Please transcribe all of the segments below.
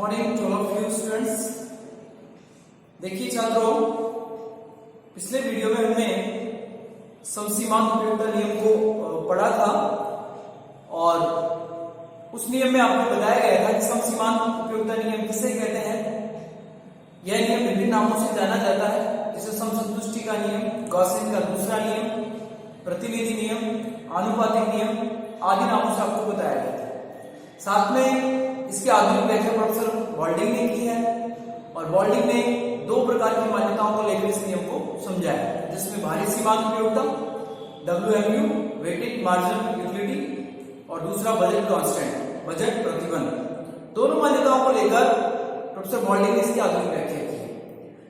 Morning to all of you students. देखिए छात्रों, पिछले वीडियो में हमने समसीमांत उपयोगिता नियम को पढ़ा था और उस नियम में आपको बताया गया था कि समसीमांत उपयोगिता नियम किसे कहते हैं। यह नियम विभिन्न नामों से जाना जाता है, जैसे समसंतुष्टि का नियम, गॉसियन का दूसरा नियम, प्रतिनिधि नियम, आनुपातिक नियम आदि नामों से आपको बताया गया था। साथ में इसकी आधुनिक व्याख्या प्रोफेसर वॉल्डिंग ने की है और वॉल्डिंग ने दो प्रकार की मान्यताओं को लेकर इस नियम को समझाया, जिसमें भारी सीमांत उपयोगिता WMU वेटेड मार्जिनल यूटिलिटी और दूसरा बजट कांस्टेंट बजट प्रतिबंध। दोनों मान्यताओं को लेकर प्रोफेसर वॉल्डिंग ने इसकी आधुनिक व्याख्या की है।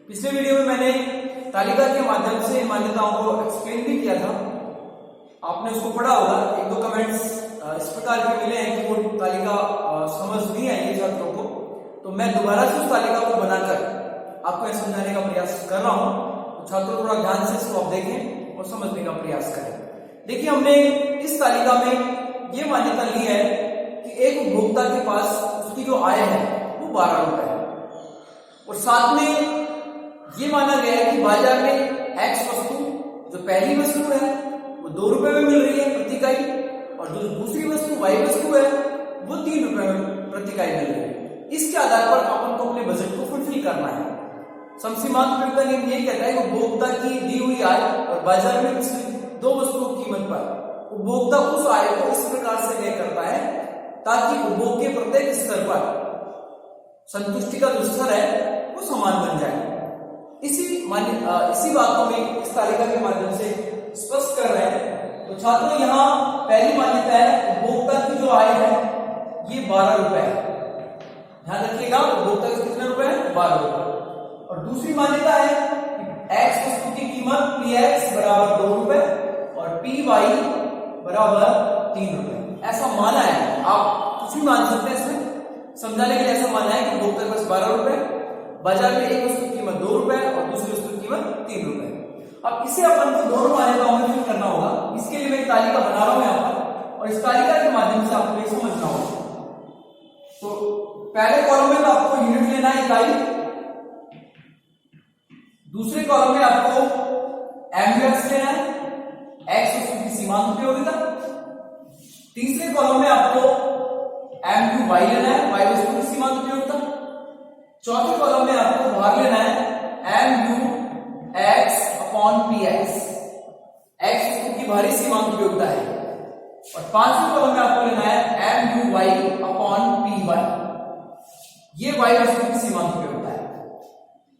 पिछले वीडियो में मैंने तालिका के माध्यम से इन मान्यताओं को एक्सप्लेन भी किया था, आपने उसको पढ़ा होगा। एक दो कमेंट्स इस प्रकार के मिले हैं कि वो तालिका समझ नहीं आई है छात्रों को, तो मैं दोबारा से उस तालिका को बनाकर आपको यह समझाने का प्रयास कर रहा हूं। तो छात्रों थोड़ा ध्यान से इसको आप देखें और समझने का प्रयास करें। देखिए, हमने इस तालिका में ये मान्यता ली है कि एक उपभोक्ता के पास उसकी जो आय है वो 12 रुपए है और साथ में ये माना गया है कि बाजार में एक्स वस्तु, जो पहली वस्तु है वो 2 रुपए में मिल रही है प्रति इकाई, और जो दूसरी वस्तु वाई वस्तु है वो 3 रुपए में प्रति इकाई मिल रही है। इसके आधार पर अपन को अपने बजट को फुलफिल करना है। समसीमांत उपयोगिता नियम ये कहता है कि उपभोक्ता की दी हुई आय और बाजार में किसी दो वस्तुओं की कीमत पर उपभोक्ता उस आय को इस प्रकार से व्यय करता है ताकि उपभोग के प्रत्येक स्तर पर संतुष्टि का जो स्तर है वो समान बन जाए। इसी बात को मैं इस तालिका के माध्यम से स्पष्ट कर रहे हैं। तो छात्रों, यहाँ पहली मान्यता है उपभोक्ता की जो आय है ये 12 रुपए है। ध्यान रखिएगा, उपभोक्ता के कितने रुपए हैं? 12 रुपए। और दूसरी मान्यता है कि एक्स वस्तु की कीमत PX बराबर 2 रुपए और PY बराबर 3 रुपए। ऐसा माना है, आप कुछ भी मान सकते हैं इसमें समझाने के लिए। ऐसा माना है कि उपभोक्ता के पास 12 रुपए, बाजार में एक वस्तु की कीमत 2 रुपए और दूसरी वस्तु की कीमत 3 रुपए। अब इसे अपन को दोनों मान्यताओं में फिल करना होगा। इसके लिए मैं तालिका बना रहा हूं यहाँ पर और इस तालिका के माध्यम से आपको ये समझना होगा। तो पहले कॉलम में तो आपको यूनिट लेना है इकाई, दूसरे कॉलम में आपको MUX लेना है, एक्स वस्तु की सीमांत उपयोगिता। तीसरे कॉलम में आपको MUY लेना है, वाई वस्तु की सीमांत उपयोगिता। चौथे कॉलम में आपको भाग लेना है MUX अपॉन PX, एक्स वस्तु की भारी सीमांत उपयोगिता है। और पांचवें कॉलम में आपको लेना है MUY अपॉन PY, ये वाई वस्तु की सीमांत उपयोगिता है।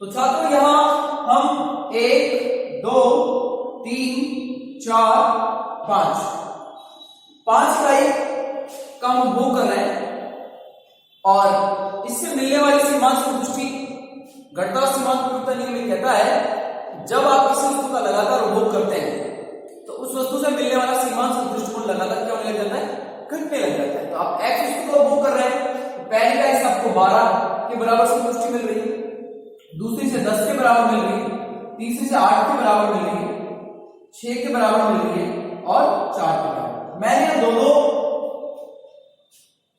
तो छात्रों, यहां हम 1 2 3 4 5 इकाई का हम उपभोग कर रहे हैं और इससे मिलने वाली सीमांत संतुष्टि घटता सीमांत उपयोगिता नियम कहता है जब आप किसी वस्तु का लगातार उपभोग करते हैं तो उस वस्तु से मिलने वाला सीमांत संतुष्टि कोण लगातार क्या होने लग जाता है? घटने लग जाता है। तो आप एक्स वस्तु का उपभोग कर रहे हैं, तो पहली इकाई से आपको 12 के बराबर संतुष्टि मिल रही है, दूसरी से 10 के बराबर मिल रही है, तीसरी से 8 के बराबर मिल रही है, 6 के बराबर मिल रही है और 4 के बराबर। मैंने दो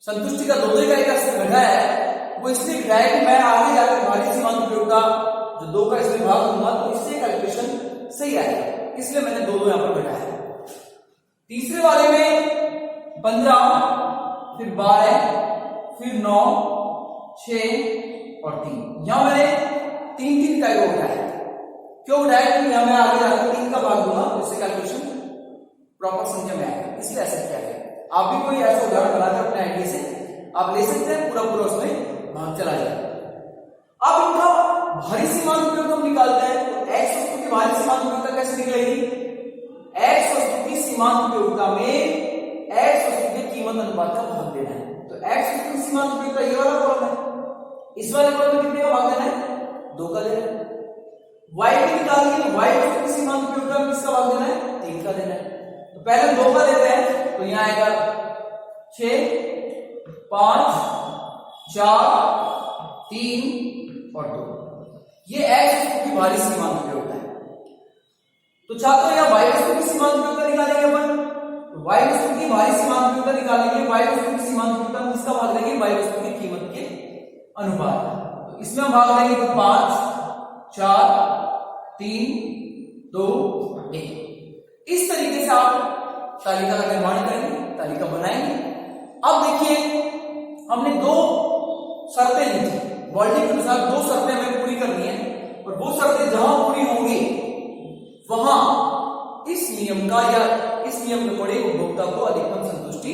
संतुष्टि का दो इकाई का घटाया है, वो इसलिए घटाया कि मैं आगे जाकर भारी सीमांत उपयोगिता जो 2 का इसमें भाग दूंगा तो इससे कैलकुलेशन सही आएगा, इसलिए मैंने दो यहां पर घटाया है। तीसरे वाले में 15, फिर 12, फिर 9, 6 और 3। यहां मैंने 3 इकाई को घटाया। क्यों घटाया? क्योंकि यहां मैं आगे जाकर 3 का भाग दूंगा तो इससे कैलकुलेशन प्रॉपर संख्या में आएगा, इसलिए ऐसा किया गया। आप भी कोई ऐसा उदाहरण बनाकर अपने आइडिया से आप ले सकते हैं, पूरा उसमें भाग चला जाए। अब इनका भारी सीमांत उपयोगिता हम निकालते हैं, तो एक्स वस्तु की भारी सीमांत उपयोगिता कैसे निकलेगी? एक्स वस्तु की सीमांत उपयोगिता में एक्स वस्तु की कीमत अनुपात का भाग देना है। तो एक्स वस्तु की सीमांत उपयोगिता ये वाला कॉलम है, इस वाले कॉलम में कितने का भाग देना है? 2 का देना है। वाई की निकालनी है, वाई वस्तु की सीमांत उपयोगिता में किसका भाग देना है? 3 का देना है। तो पहले 2 का देते हैं, तो यहां आएगा 6 5 4 3 और 2। ये एक्स वस्तु की भारी सीमांत उपयोगिता है। तो छात्रों, यहां वाई वस्तु की सीमांत उपयोगिता निकालेंगे अपन, तो वाई वस्तु की भारी सीमांत उपयोगिता निकालेंगे। वाई वस्तु की सीमांत उपयोगिता किसका भाग देंगे? वाई वस्तु की कीमत के अनुपात। तो इसमें हम भाग देंगे तो 5, 4, 3, 2, 1। इस तरीके से आप तालिका का निर्माण करेंगे, तालिका बनाएंगे। अब देखिए हमने 2 शर्तें ली थी, वर्ल्डिंग के अनुसार 2 शर्तें हमें पूरी करनी है, और वो शर्तें जहां पूरी होंगी वहां इस नियम का या इस नियम के पड़े उपभोक्ता को अधिकतम संतुष्टि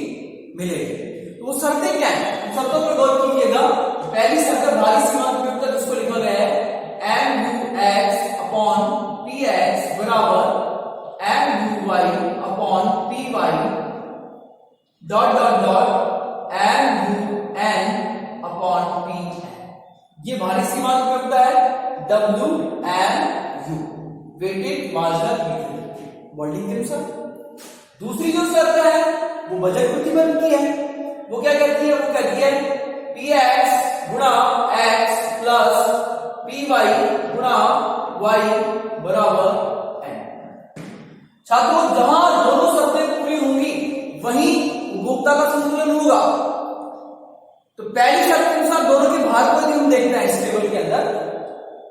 मिलेगी। तो वो शर्तें क्या है, उन शर्तों पर गौर कीजिएगा। पहली शर्त है भारी सीमांत उपयोगिता, जिसको लिखा गया है MUX अपॉन PX बराबर MUY upon PY dot dot dot MUN upon PN। ये भारी सीमांत उपयोगिता है WMU, वेटेड मार्जिनल यूटिलिटी, वर्ल्डिंग के अनुसार। दूसरी जो शर्त है वो बजट प्रतिबंध की है। वो क्या कहती है, वो कहती है PX गुणा X प्लस PY गुणा Y बराबर N। छात्रों जहां दोनों शर्तें पूरी होंगी वहीं उपभोक्ता का संतुलन होगा। तो पहली शर्त के अनुसार दोनों के भार को यदि हम देखते हैं इस टेबल के अंदर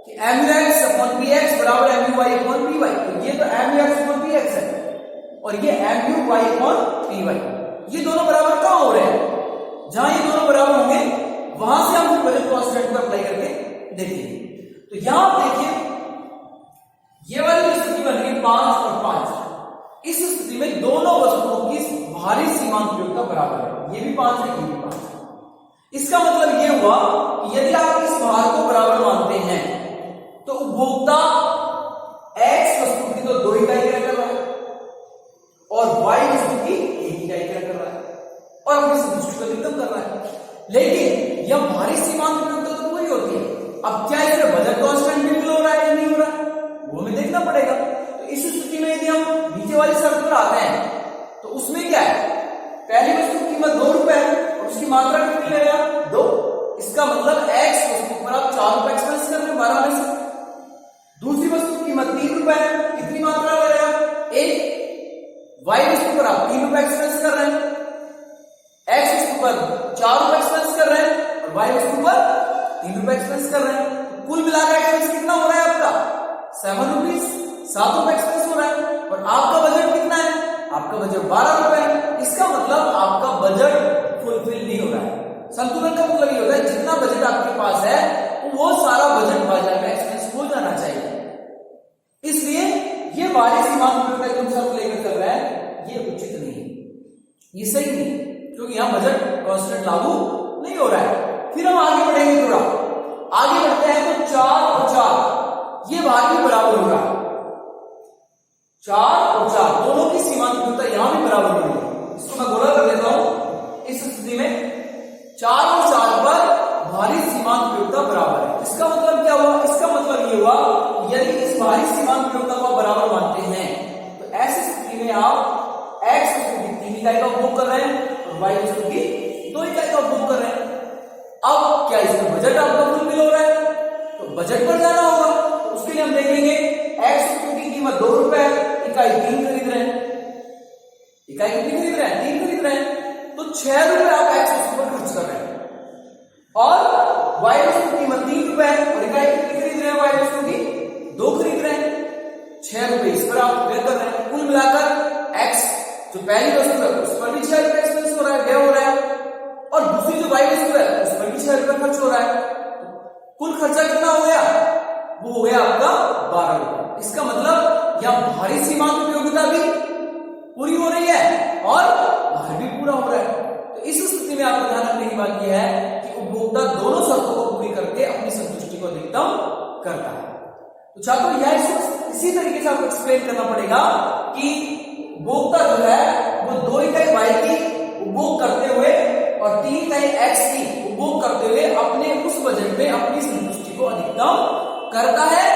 कि MUX अपॉन PX बराबर MUY अपॉन PY, तो ये तो MUX अपॉन PX है और ये MUY अपॉन PY, ये दोनों बराबर कहां हो रहे हैं, जहां ये दोनों बराबर होंगे वहां से हम बजट कांस्टेंट को अप्लाई करके देखेंगे। तो यहां आप देखिए ये वाली स्थिति बन रही है 5 और 5। इस स्थिति में दोनों वस्तुओं की भारी सीमांत उपयोगिता बराबर है, ये भी 5 है, ये भी 5 है। इसका मतलब ये हुआ कि यदि आप इस भार को बराबर मानते हैं तो उपभोक्ता X वस्तु की तो 2 इकाई क्रय कर रहा है और Y वस्तु की 1 इकाई क्रय कर रहा है और अपनी संतुष्टि को अधिकतम कर रहा है। लेकिन यह भारी सीमांत उपयोगिता तो पूरी होती है। अब क्या इसमें बजट कांस्टेंट भी हो रहा है या नहीं हो रहा है, वो हमें देखना पड़ेगा। तो इस स्थिति में यदि हम नीचे वाली शर्त पर आते हैं तो उसमें क्या है, पहली वस्तु की कीमत 2 रुपए है और उसकी मात्रा कितनी ले रहे हैं 2, इसका मतलब X वस्तु पर आप 4 रुपए एक्सपेंस कर रहे हैं 12 में से। दूसरी वस्तु की कीमत 3 रुपए है, कितनी मात्रा ले रहे हैं 1। Y वस्तु पर आप 3 रुपए एक्सपेंस कर रहे हैं, X वस्तु पर 4 रुपए एक्सपेंस कर रहे हैं और Y वस्तु पर 3 रुपए एक्सपेंस कर रहे हैं। तो कुल मिलाकर एक्सपेंस कितना हो रहा है आपका 7 रुपीज, 7 रुपए एक्सपेंस हो रहा है और आपका बजट कितना है, आपका बजट 12 रुपए है। इसका मतलब आपका बजट फुलफिल नहीं हो रहा है। संतुलन का मतलब ये होता है जितना बजट आपके पास है वो सारा बजट बाजार में एक्सपेंस हो जाना चाहिए। इसलिए ये भारी सीमांत उपयोगिता जो हम सब लेकर कर रहे हैं ये उचित नहीं है, ये सही नहीं, क्योंकि यहां बजट कांस्टेंट लागू नहीं हो रहा है। फिर हम आगे बढ़ेंगे, थोड़ा आगे बढ़ते हैं तो 4 और 4 ये भाग भी बराबर हो रहा है। 4 और 4 दोनों की सीमांत उपयोगिता यहां भी बराबर हो रही है। इसको मैं गोला कर लेता हूं। इस स्थिति में 4 और 4 पर भारी सीमांत उपयोगिता बराबर है। इसका मतलब क्या हुआ, इसका मतलब ये हुआ यदि इस भारी सीमांत उपयोगिता को बराबर मानते हैं तो ऐसी स्थिति में आप X वस्तु की 3 इकाई का उपभोग कर रहे हैं और Y वस्तु की 2 इकाई का उपभोग कर रहे हैं। अब क्या इसमें बजट आपका फुलफिल हो रहा है, तो बजट पर जाना होगा। तो उसके लिए हम देखेंगे X वस्तु की कीमत 2 रुपए है, इकाई 3 खरीद रहे हैं, इकाई कितनी खरीद रहे हैं 3 खरीद रहे हैं, तो 6 रुपए आप X वस्तु पर खर्च कर रहे हैं और Y वस्तु की कीमत 3 रुपए है और इकाई कितनी खरीद रहे हैं, Y वस्तु की 2 खरीद रहे हैं, 6 रुपए इस पर आप व्यय कर रहे हैं। कुल मिलाकर X जो पहली वस्तु है उस पर भी 6 रुपए एक्सपेंस हो रहा है, व्यय हो रहा है, और दूसरी जो Y वस्तु है उस पर भी 6 रुपए खर्च हो रहा है। कुल खर्चा कितना हो गया, वो हो गया आपका 12 रुपए। इसका मतलब यह भारी सीमांत उपयोगिता भी पूरी हो रही है और भार भी पूरा हो रहा है। तो इस स्थिति में आपको ध्यान रखने की बात यह है कि उपभोक्ता दोनों शर्तों को पूरी करके अपनी संतुष्टि को अधिकतम करता है। तो छात्रों यह इसी तरीके से आपको एक्सप्लेन करना पड़ेगा कि उपभोक्ता जो है वो 2 इकाई Y की उपभोग करते हुए और 3 इकाई X की उपभोग करते हुए अपने उस बजट में अपनी संतुष्टि को अधिकतम करता है।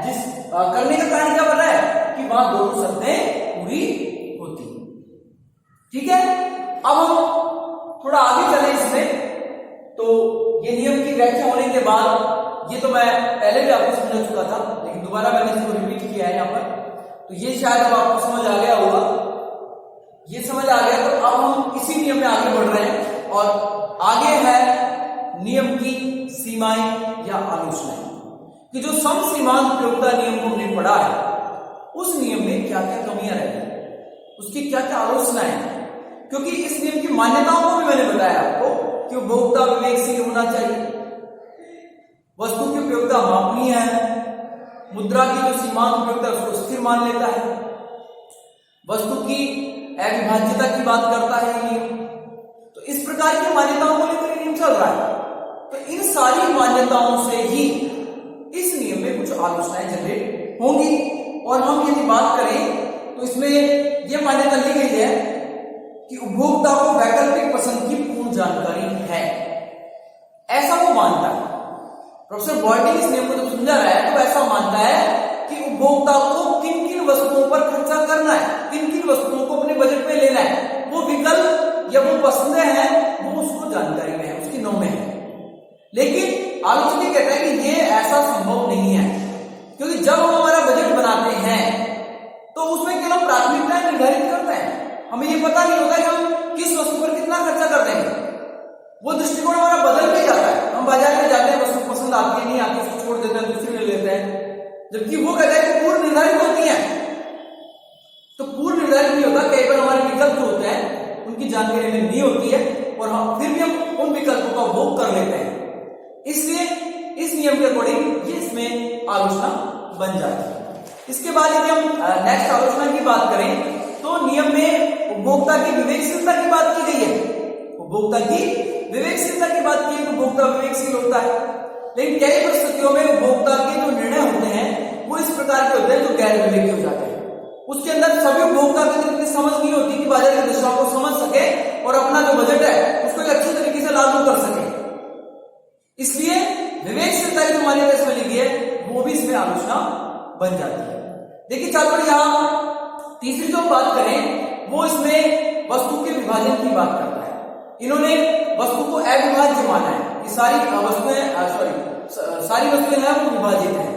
जिस करने का कारण क्या बन रहा है कि वहां दोनों शर्तें पूरी होती है। ठीक है, अब हम थोड़ा आगे चले इसमें। तो ये नियम की व्याख्या होने के बाद ये तो मैं पहले भी आपको समझा चुका था, लेकिन दोबारा मैंने इसको रिपीट किया है यहाँ पर। तो ये शायद अब आपको समझ आ गया होगा, ये समझ आ गया। तो अब हम इसी नियम में आगे बढ़ रहे हैं और आगे है नियम की सीमाएं या आलोचनाएं, कि जो सम सीमांत उपयोगिता नियम को हमने पढ़ा है उस नियम में क्या क्या कमियां रह गई, उसकी क्या क्या आलोचनाएं हैं। क्योंकि इस नियम की मान्यताओं को भी मैंने बताया आपको कि उपभोक्ता विवेकशील होना चाहिए, वस्तु की उपयोगिता मापनीय है, मुद्रा की जो सीमांत उपयोगिता उसको स्थिर मान लेता है, वस्तु की अविभाज्यता की बात करता है ये नियम। तो इस प्रकार की मान्यताओं को लेकर नियम चल रहा है। तो इन सारी मान्यताओं से ही इस नियम में कुछ आलोचनाएं जनरेट होंगी। और हम यदि बात करें तो इसमें यह मान्यता ली गई है कि उपभोक्ता को वैकल्पिक पसंद की पूर्ण जानकारी है, ऐसा वो मानता है। प्रोफेसर बॉल्टिंग इस नियम को जब समझा रहा है तो ऐसा मानता है कि उपभोक्ता को किन किन वस्तुओं पर खर्चा करना है, किन किन वस्तुओं को अपने बजट में लेना है, वो विकल्प या वो पसंदें हैं वो उसको जानकारी में है, उसकी नौ में है। लेकिन आलोचक कहता है कि ये ऐसा संभव नहीं है, क्योंकि जब हम हमारा बजट बनाते हैं तो उसमें केवल प्राथमिकताएं निर्धारित करते हैं, हमें ये पता नहीं होता कि हम किस वस्तु पर कितना खर्चा कर देंगे। वो दृष्टिकोण हमारा बदल भी जाता है, हम बाजार में जाते हैं, वस्तु पसंद आती है नहीं आती उसको छोड़ देते हैं, दूसरी ले लेते हैं, जबकि वो कहता है कि पूर्व निर्धारित होती है। तो पूर्व निर्धारित नहीं होता, कई बार हमारे विकल्प जो होते हैं उनकी जानकारी हमें नहीं होती है और हम फिर भी हम उन विकल्पों का उपभोग कर लेते हैं। इसलिए इस नियम के अकॉर्डिंग ये इसमें आलोचना बन जाती है। इसके बाद यदि हम नेक्स्ट आलोचना की बात करें तो नियम में उपभोक्ता की विवेकशीलता की बात की गई है। उपभोक्ता की विवेकशीलता की बात की है, उपभोक्ता विवेकशील होता है, लेकिन कई परिस्थितियों में उपभोक्ता के जो निर्णय होते हैं वो इस प्रकार के होते हैं जो गैर विवेकी हो जाते हैं। उसके अंदर सभी उपभोक्ता की इतनी समझ नहीं होती कि बाजार की दशाओं को समझ सके और अपना जो बजट है उसको एक अच्छे तरीके से लागू कर सके। इसलिए विवेकशीलता की जो मान्यता इसमें लिखी है वो भी इसमें आलोचना बन जाती है। देखिए छात्रों, यहां तीसरी जो बात करें वो इसमें वस्तु के विभाजन की बात करता है। इन्होंने वस्तु को अविभाज्य माना है कि सारी वस्तुएं हैं वो विभाजित हैं,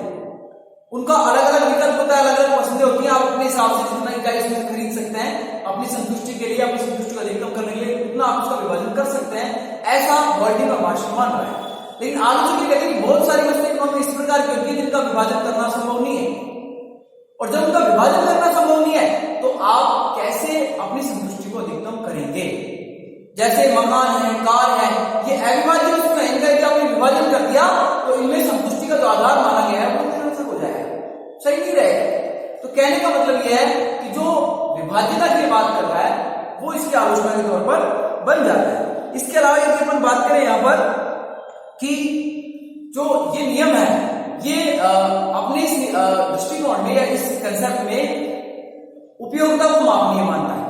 उनका अलग अलग विकल्प होता है, अलग अलग पसंदें होती हैं, आप अपने हिसाब से जितना इकाई इसमें खरीद सकते हैं, अपनी संतुष्टि के लिए, अपनी संतुष्टि को अधिकतम करने के लिए उतना आप उसका विभाजन कर सकते हैं, ऐसा बॉल्टिंग और मार्शल मान रहा है। लेकिन आलोचक कहते हैं कि बहुत सारी वस्तुएं इस प्रकार की होती है जिनका विभाजन करना संभव नहीं है, और जब उनका विभाजन करना संभव नहीं है तो आप कैसे अपनी संतुष्टि को अधिकतम करेंगे। जैसे मकान है, कार है, ये अविभाज्य वस्तु है, इनका यदि आपने विभाजन कर दिया तो इनमें संतुष्टि का जो आधार माना गया है वो निरर्थक हो जाएगा, सही नहीं रहेगा। तो कहने का मतलब यह है कि जो विभाज्यता की बात कर रहा है वो इसकी आलोचना के तौर पर बन जाता है। इसके अलावा यदि अपन बात करें यहां पर कि जो ये नियम है ये अपने इस दृष्टिकोण में या इस कंसेप्ट में उपयोगिता को मापनीय मानता है।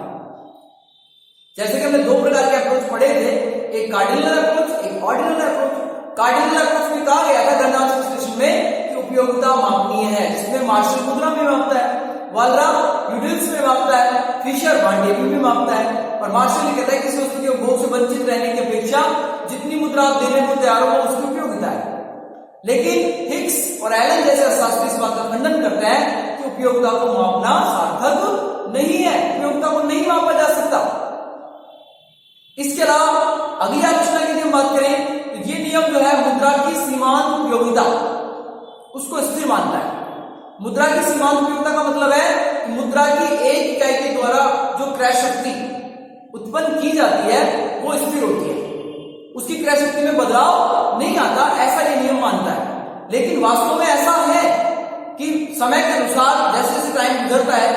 जैसे कि हमने दो प्रकार के अप्रोच पढ़े थे, एक कार्डिनल अप्रोच, एक ऑर्डिनल अप्रोच। कार्डिनल अप्रोच में कहा गया था गणना विश्लेषण में कि उपयोगिता मापनीय है, जिसमें मार्शल मुद्रा में मापता है, वालरा यूडिल्स में मापता है, फिशर वान टेबल में मापता है। और मार्शल ये कहता है कि किसी वस्तु के उपभोग से वंचित रहने की अपेक्षा जितनी मुद्रा आप देने को तैयार हो उसकी उपयोगिता है। लेकिन हिग्स और एलन जैसे अर्थशास्त्री इस बात का खंडन करते हैं कि उपयोगिता को मापना सार्थक नहीं है, उपयोगिता को नहीं मापा जा सकता। इसके अलावा अगली आलोचना की हम बात करें तो ये नियम जो है मुद्रा की सीमांत उपयोगिता उसको स्थिर मानता है। मुद्रा की सीमांत उपयोगिता का मतलब है कि मुद्रा की एक इकाई के द्वारा जो क्रय शक्ति उत्पन्न की जाती है वो स्थिर होती है, उसकी क्रय शक्ति में बदलाव नहीं आता, ऐसा ये नियम मानता है। लेकिन वास्तव में ऐसा है कि समय के अनुसार जैसे जैसे टाइम गुजरता है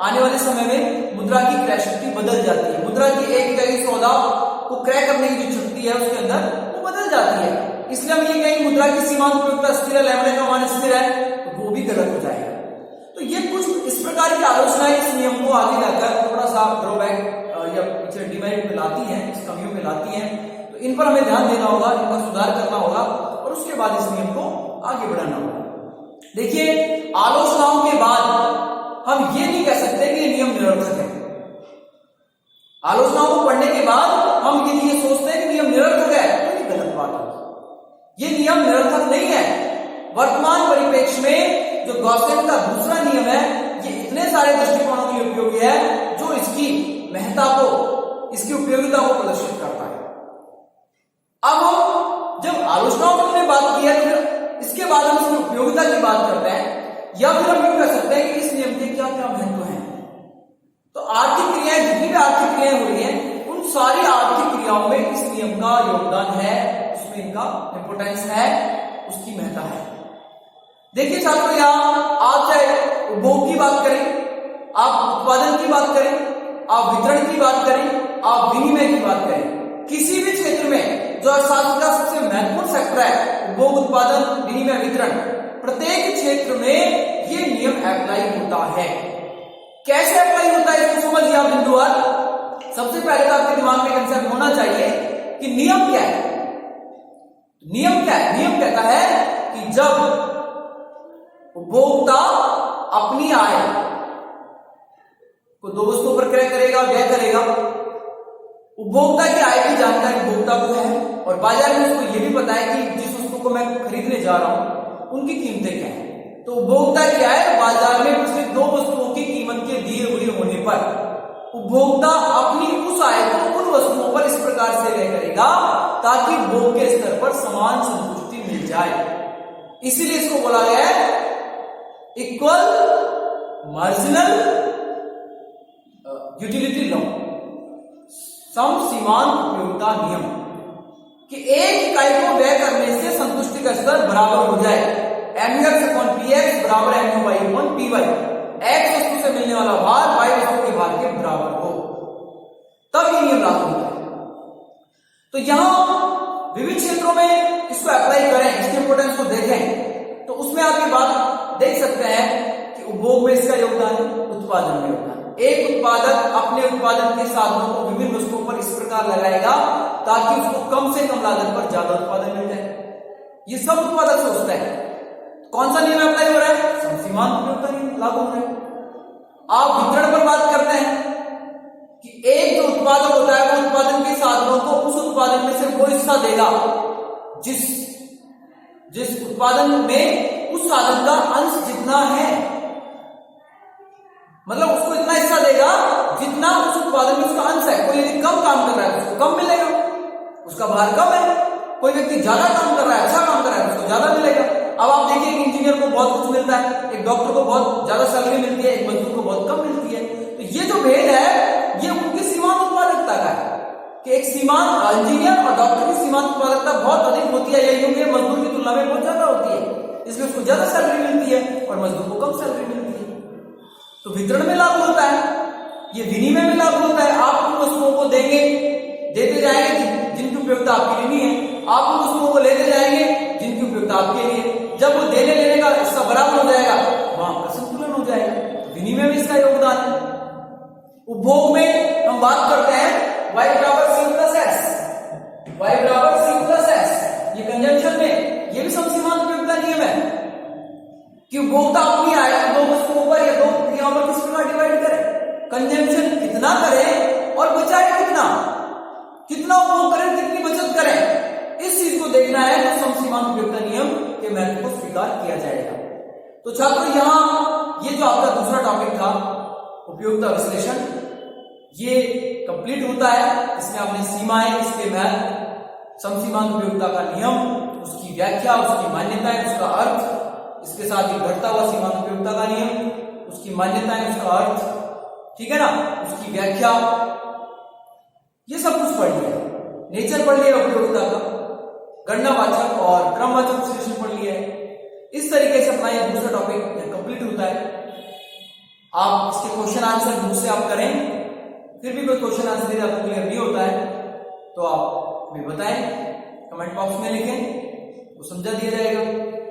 आने वाले समय में मुद्रा की क्रय शक्ति बदल जाती है। मुद्रा की एक इकाई सौदा को क्रय करने की जो शक्ति है उसके अंदर वो बदल जाती है। इसलिए हम ये कहें मुद्रा की सीमांत उपयोगिता स्थिर है, लैम्ब्डा का मान स्थिर है, तो वो भी गलत हो जाएगा। तो ये कुछ इस प्रकार की आलोचनाएं इस नियम को आगे जाकर थोड़ा सा ड्रॉबैक या पीछे डिमेरिट में लाती हैं, इस कमियों में लाती हैं। तो इन पर हमें ध्यान देना होगा, इनका सुधार करना होगा और उसके बाद इस नियम को आगे बढ़ाना होगा। देखिए, आलोचनाओं के बाद हम ये नहीं कह सकते कि ये नियम निरर्थक है। आलोचनाओं को पढ़ने के बाद हम यदि ये सोचते हैं कि नियम निरर्थक है तो ये गलत बात है। ये नियम निरर्थक नहीं है। वर्तमान परिप्रेक्ष्य में जो गॉसेन का दूसरा नियम है ये इतने सारे दृष्टिकोणों के लिए उपयोगी है जो इसकी महत्ता को, इसकी उपयोगिता को प्रदर्शित करता है। अब जब आलोचनाओं को हमने क्रियाओं में इस नियम का योगदान है, उसमें इनका इंपोर्टेंस है, उसकी महत्ता है। देखिए छात्रों, यहां आप चाहे उपभोग की बात करें, आप उत्पादन की बात करें, आप वितरण की बात करें, आप विनिमय की बात करें, किसी भी क्षेत्र में जो अर्थशास्त्र का सबसे महत्वपूर्ण सेक्टर है, उपभोग, उत्पादन, विनिमय, वितरण, प्रत्येक क्षेत्र में ये नियम अप्लाई होता है। कैसे अप्लाई होता है इसको समझिए आप बिंदुवार। सबसे पहले तो आपके दिमाग में कंसेप्ट होना चाहिए कि नियम क्या है। नियम क्या है? नियम कहता है कि जब उपभोक्ता अपनी आय को दो वस्तुओं पर क्रय करेगा, व्यय करेगा, उपभोक्ता की आय की जानकारी उपभोक्ता को है और बाजार में उसको यह भी पता है कि जिस वस्तु को मैं खरीदने जा रहा हूं उनकी कीमतें क्या है। तो उपभोक्ता क्या है, बाजार में पिछले दो वस्तुओं की कीमत के दिए हुए होने पर उपभोक्ता अपनी उस आय को उन वस्तुओं पर इस प्रकार से व्यय करेगा ताकि उपभोग के स्तर पर समान संतुष्टि मिल जाए। इसीलिए इसको बोला गया है इक्वल मार्जिनल यूटिलिटी लॉ, समसीमांत उपयोगिता नियम, कि एक इकाई को व्यय करने से संतुष्टि का स्तर बराबर हो जाए। MUX/PX बराबर MUY/PY, X वस्तु से मिलने वाला भार Y वस्तु के भार के बराबर हो, तब ये नियम लागू होता है। तो यहां विभिन्न क्षेत्रों में इसको अप्लाई करें, इसके इंपोर्टेंस को देखें, तो उसमें आप ये बात देख सकते हैं कि उपभोग में इसका योगदान है, उत्पादन में योगदान। एक उत्पादक अपने उत्पादन के साधनों को विभिन्न वस्तुओं पर इस प्रकार लगाएगा ताकि उसको कम से कम लागत पर ज्यादा उत्पादन मिल जाए। ये सब उत्पादक सोचता है। कौन सा नियम अप्लाई हो रहा है? समसीमांत उपयोगिता नियम लागू हो रहा है। आप वितरण पर बात करते हैं कि एक जो उत्पादक होता है वो उत्पादन के साधनों को उस उत्पादन में से वो हिस्सा देगा जिस उत्पादन में उस साधन का अंश जितना है, मतलब उसको इतना हिस्सा देगा जितना उस उत्पादन में उसका अंश है। कोई यदि कम काम कर रहा है उसको कम मिलेगा, उसका भार कम है। कोई व्यक्ति ज्यादा काम कर रहा है, अच्छा काम कर रहा है, उसको ज्यादा मिलेगा। अब आप देखिए एक इंजीनियर को बहुत कुछ मिलता है, एक डॉक्टर को बहुत ज्यादा सैलरी मिलती है, एक मजदूर को बहुत कम मिलती है। तो ये जो भेद है ये उनकी सीमांत उत्पादकता का है कि एक सीमांत इंजीनियर और डॉक्टर की सीमांत उत्पादकता बहुत अधिक होती है, या यूं मजदूर की तुलना में बहुत ज्यादा होती है, इसलिए उसको ज्यादा सैलरी मिलती है और मजदूर को कम सैलरी मिलती है। तो वितरण में लागू होता है, ये विनिमय में लागू होता है। आप उन वस्तुओं को देंगे, देते जाएंगे जिनकी उपयोगिता आपके लिए नहीं है, आप उन वस्तुओं को लेते जाएंगे जिनकी उपयोगिता आपके लिए। जब वो देने लेने का हिस्सा बराबर हो जाएगा वहां का संतुलन हो जाएगा। तो विनिमय में इसका योगदान है। उपभोग में हम बात करते हैं Y बराबर C+S, Y बराबर C+S, ये कंजंक्शन में ये भी समसीमांत उपयोगिता नियम है कि उपभोक्ता अपनी आय को दो वस्तुओं पर या दो क्रियाओं पर किस प्रकार डिवाइड करे, कंजम्पशन कितना करे और बचाए कितना उपभोग करें, कितनी बचत करें, इस चीज को देखना है तो समसीमांत उपयोगिता नियम के महत्व को स्वीकार किया जाएगा। तो छात्रों यहां ये जो आपका दूसरा टॉपिक था उपयोगिता विश्लेषण, ये कंप्लीट होता है। इसमें आपने सीमाएं, इसके महत्व, समसीमांत उपयोगिता का नियम, उसकी व्याख्या, उसकी मान्यताएं, उसका अर्थ, इसके साथ ही घटता हुआ सीमांत उपयोगिता का नियम, उसकी मान्यताएं, उसका अर्थ, ठीक है ना, उसकी व्याख्या, ये सब कुछ पढ़ लिया। नेचर पढ़ लिया उपयोगिता का, गणनावाचक और क्रमवाचक विश्लेषण पढ़ लिया है। इस तरीके से अपना ये दूसरा टॉपिक कंप्लीट होता है। आप इसके क्वेश्चन आंसर मुझसे आप करें, फिर भी कोई क्वेश्चन आंसर यदि आपको क्लियर नहीं होता है तो आप हमें बताएं, कमेंट बॉक्स में लिखें, वो समझा दिया जाएगा।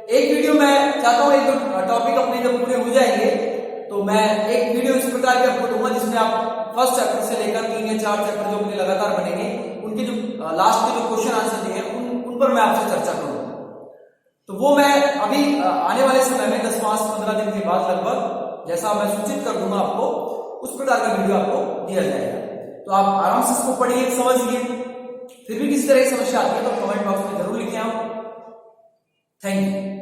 एक वीडियो मैं चाहता हूं, एक टॉपिक अपने जब पूरे हो जाएंगे तो मैं एक वीडियो इस प्रकार की आपको दूंगा जिसमें आप फर्स्ट चैप्टर से लेकर 3 या 4 चैप्टर जो अपने लगातार बनेंगे उनके जो लास्ट के जो क्वेश्चन आंसर दिए उन पर मैं आपसे चर्चा करूंगा। तो वो मैं अभी आने वाले समय में 10, 5, 15 दिन के बाद लगभग जैसा मैं सूचित कर दूंगा आपको, उस प्रकार का वीडियो आपको दिया जाएगा। तो आप आराम से इसको पढ़िए, समझिए। फिर भी किसी तरह की समस्या आती है तो कमेंट बॉक्स में जरूर लिखें आप। Thank you.